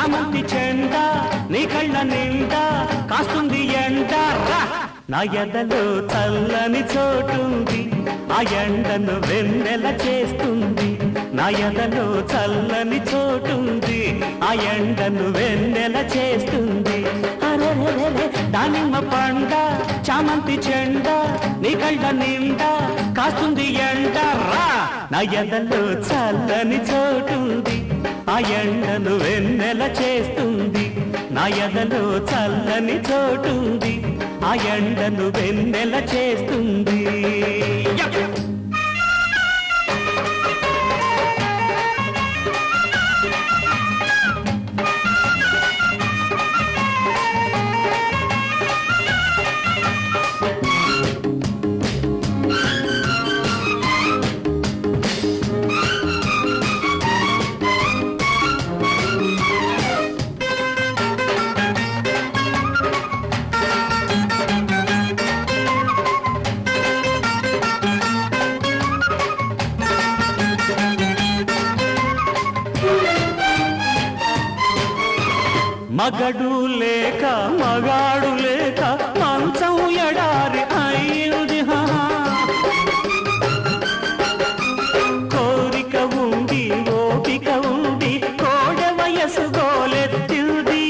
చామంతి చెండ నీ కళ్ళ నిండా కాస్తుంది ఎండ నా ఎదలో చల్లని చోటుంది ఆ ఎండను వెన్నెల చేస్తుంది నా ఎదలో చల్లని చోటుంది ఆ ఎండను వెన్నెల చేస్తుంది దానిమ్మ పండ చామంతి చెండ నీ కళ్ళ నిండా కాస్తుంది ఎండ నా ఎదలో చల్లని చోటుంది ఆ ఎండను వెన్నెల చేస్తుంది నా ఎదలో చల్లని చోటుంది ఆ ఎండను వెన్నెల చేస్తుంది మగడు లేక మగాడు లేక మంచం ఎడారి అయ్యింది కోరిక ఉంది ఓపిక ఉంది కోడె వయసు గోలెత్తింది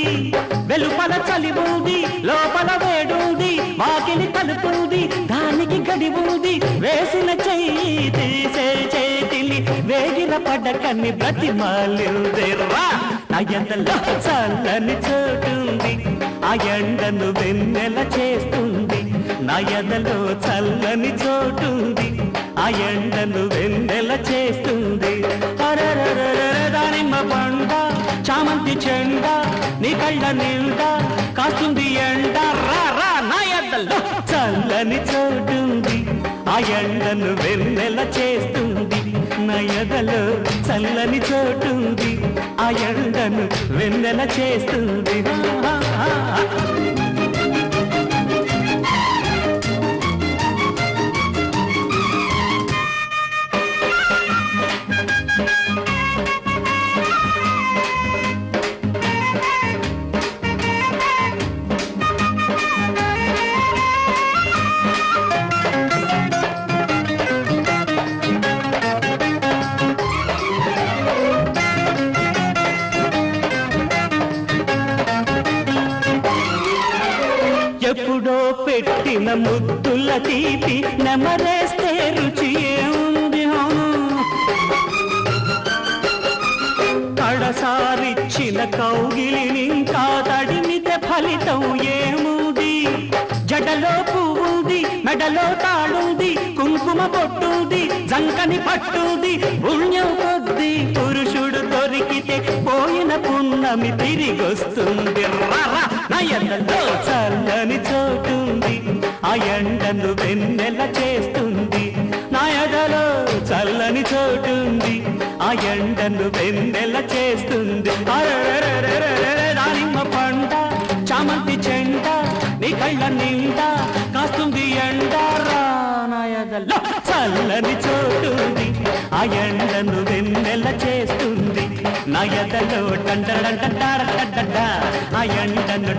వెలుపల చలి ఉంది లోపల వేడుంది వాకిలి కలుపుంది దానికి గడి ఉంది వేసిన చెయ్యి తీసే చేతిని వేగిర పడ్డకన్ని బ్రతిమాలిందిరా నా ఎండలో చల్లని చోటుంది ఆ ఎండను వెన్నెల చేస్తుంది నా ఎదలో చల్లని చోటుంది ఆ ఎండను వెన్నెల చేస్తుంది దానిమ్మ పండ చామంతి చెండ నీ కళ్ళ నిండా కాస్తుంది ఎండ నా ఎదలో చల్లని చోటుంది ఆ ఎండను వెన్నెల చేస్తుంది నా ఎదలో చల్లని చోటుంది ఆ ఎండను వెన్నెల చేస్తుంది ఎప్పుడో పెట్టిన ముద్దుల తీపి నెమరేస్తే రుచి ఏముంది కడసారిచ్చిన కౌగిలిని ఇంకా తడిమితే ఫలితం ఏముంది జడలో పువ్వుంది మెడలో తాడుంది కుంకుమ పొట్టుంది జంకని పట్టుది పుణ్యం కొద్ది పురుషుడు దొరికితే పోయిన పున్నమి తిరిగొస్తుంది నా ఎండలో చల్లని చోటుంది ఆ ఎండను వెన్నెల చేస్తుంది నా ఎదలో చల్లని చోటుంది ఆ ఎండను వెన్నెల చేస్తుంది దానిమ్మ పండ చామంతి చెండ నీ కళ్ళ నిండా కాస్తుంది ఎండ నా ఎదలో చల్లని చోటుంది ఆ ఎండను వెన్నెల చేస్తుంది నా ఎదలో ఆ ఎండను